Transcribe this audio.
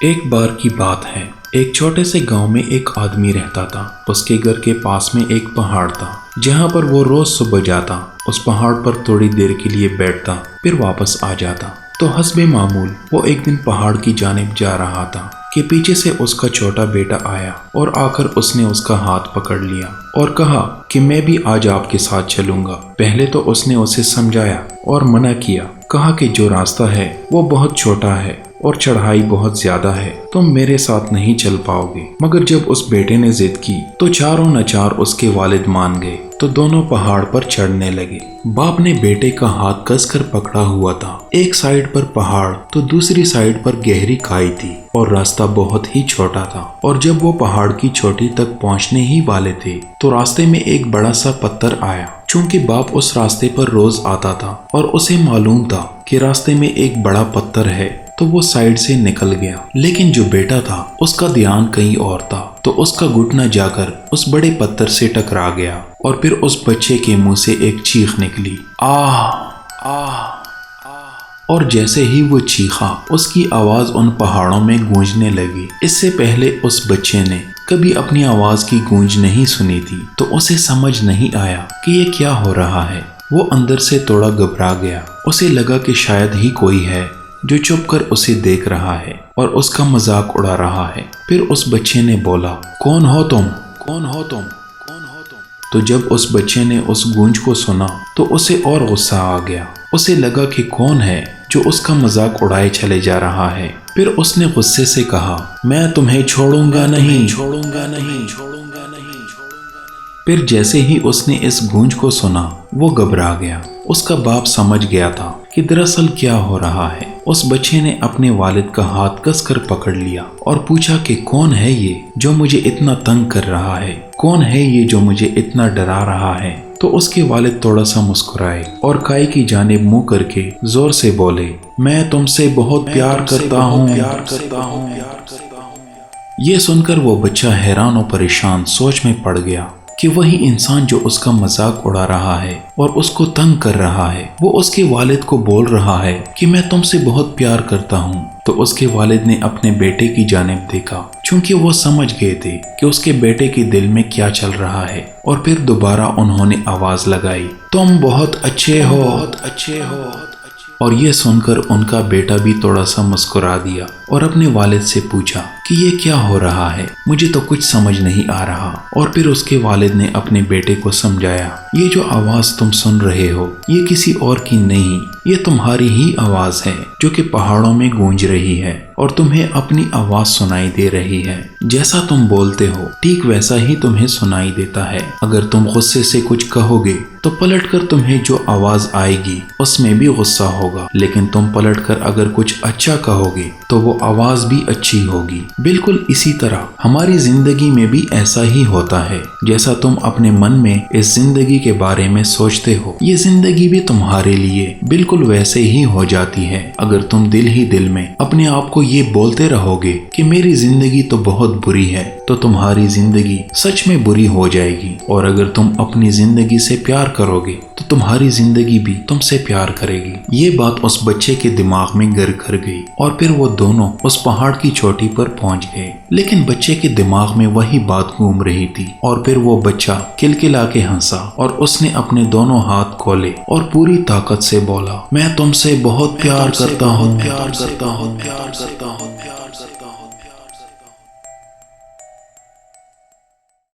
ایک بار کی بات ہے، ایک چھوٹے سے گاؤں میں ایک آدمی رہتا تھا۔ اس کے گھر کے پاس میں ایک پہاڑ تھا جہاں پر وہ روز صبح جاتا، اس پہاڑ پر تھوڑی دیر کے لیے بیٹھتا، پھر واپس آ جاتا۔ تو حسب معمول وہ ایک دن پہاڑ کی جانب جا رہا تھا کہ پیچھے سے اس کا چھوٹا بیٹا آیا اور آ کر اس نے اس کا ہاتھ پکڑ لیا اور کہا کہ میں بھی آج آپ کے ساتھ چلوں گا۔ پہلے تو اس نے اسے سمجھایا اور منع کیا، کہا کہ جو راستہ ہے وہ بہت چھوٹا ہے اور چڑھائی بہت زیادہ ہے، تم میرے ساتھ نہیں چل پاؤ گے۔ مگر جب اس بیٹے نے ضد کی تو چاروں ناچار اس کے والد مان گئے تو دونوں پہاڑ پر چڑھنے لگے۔ باپ نے بیٹے کا ہاتھ کس کر پکڑا ہوا تھا۔ ایک سائیڈ پر پہاڑ تو دوسری سائیڈ پر گہری کھائی تھی اور راستہ بہت ہی چھوٹا تھا، اور جب وہ پہاڑ کی چوٹی تک پہنچنے ہی والے تھے تو راستے میں ایک بڑا سا پتھر آیا۔ چونکہ باپ اس راستے پر روز آتا تھا اور اسے معلوم تھا کہ راستے میں ایک بڑا پتھر ہے، تو وہ سائیڈ سے نکل گیا۔ لیکن جو بیٹا تھا اس کا دھیان کہیں اور تھا، تو اس کا گھٹنا جا کر اس بڑے پتھر سے ٹکرا گیا اور پھر اس بچے کے منہ سے ایک چیخ نکلی، آہ آہ۔ اور جیسے ہی وہ چیخا اس کی آواز ان پہاڑوں میں گونجنے لگی۔ اس سے پہلے اس بچے نے کبھی اپنی آواز کی گونج نہیں سنی تھی، تو اسے سمجھ نہیں آیا کہ یہ کیا ہو رہا ہے۔ وہ اندر سے تھوڑا گھبرا گیا، اسے لگا کہ شاید ہی کوئی ہے جو چھپ کر اسے دیکھ رہا ہے اور اس کا مذاق اڑا رہا ہے۔ پھر اس بچے نے بولا، کون ہو تم؟ کون ہو تم؟ کون ہو تم؟ تو جب اس بچے نے اس گونج کو سنا تو اسے اور غصہ آ گیا۔ اسے لگا کہ کون ہے جو اس کا مذاق اڑائے چلے جا رہا ہے۔ پھر اس نے غصے سے کہا، میں تمہیں چھوڑوں گا نہیں، چھوڑوں گا نہیں، چھوڑوں گا نہیں۔ پھر جیسے ہی اس نے اس گونج کو سنا وہ گھبرا گیا۔ اس کا باپ سمجھ گیا تھا کہ دراصل کیا ہو رہا ہے۔ اس بچے نے اپنے والد کا ہاتھ کس کر پکڑ لیا اور پوچھا کہ کون ہے یہ جو مجھے اتنا تنگ کر رہا ہے؟ کون ہے یہ جو مجھے اتنا ڈرا رہا ہے؟ تو اس کے والد تھوڑا سا مسکرائے اور کائی کی جانب منہ کر کے زور سے بولے، میں تم سے بہت پیار کرتا ہوں۔ یہ سن کر وہ بچہ حیران و پریشان سوچ میں پڑ گیا کہ وہی انسان جو اس کا مذاق اڑا رہا ہے اور اس کو تنگ کر رہا ہے، وہ اس کے والد کو بول رہا ہے کہ میں تم سے بہت پیار کرتا ہوں۔ تو اس کے والد نے اپنے بیٹے کی جانب دیکھا، چونکہ وہ سمجھ گئے تھے کہ اس کے بیٹے کے دل میں کیا چل رہا ہے، اور پھر دوبارہ انہوں نے آواز لگائی، تم بہت اچھے ہو، بہت اچھے ہو۔ اور یہ سن کر ان کا بیٹا بھی تھوڑا سا مسکرا دیا اور اپنے والد سے پوچھا کہ یہ کیا ہو رہا ہے، مجھے تو کچھ سمجھ نہیں آ رہا۔ اور پھر اس کے والد نے اپنے بیٹے کو سمجھایا، یہ جو آواز تم سن رہے ہو یہ کسی اور کی نہیں، یہ تمہاری ہی آواز ہے جو کہ پہاڑوں میں گونج رہی ہے اور تمہیں اپنی آواز سنائی دے رہی ہے۔ جیسا تم بولتے ہو ٹھیک ویسا ہی تمہیں سنائی دیتا ہے۔ اگر تم غصے سے کچھ کہو گے تو پلٹ کر تمہیں جو آواز آئے گی اس میں بھی غصہ ہوگا، لیکن تم پلٹ کر اگر کچھ اچھا کہو گے تو وہ آواز بھی اچھی ہوگی۔ بالکل اسی طرح ہماری زندگی میں بھی ایسا ہی ہوتا ہے، جیسا تم اپنے من میں اس زندگی کے بارے میں سوچتے ہو یہ زندگی بھی تمہارے لیے بالکل ویسے ہی ہو جاتی ہے۔ اگر تم دل ہی دل میں اپنے آپ کو یہ بولتے رہو گے کہ میری زندگی تو بہت بری ہے، تو تمہاری زندگی سچ میں بری ہو جائے گی، اور اگر تم اپنی زندگی سے پیار کرو گے تو تمہاری زندگی بھی تم سے پیار کرے گی۔ یہ بات اس بچے کے دماغ میں گھر کر گئی اور پھر وہ دونوں اس پہاڑ کی چوٹی پر پہنچ گئے، لیکن بچے کے دماغ میں وہی بات گھوم رہی تھی۔ اور پھر وہ بچہ کلکلا کے ہنسا اور اس نے اپنے دونوں ہاتھ کھولے اور پوری طاقت سے بولا، میں تم سے بہت پیار کرتا ہوں، پیار کرتا ہوں، پیار کرتا ہوں، پیار کرتا ہوں۔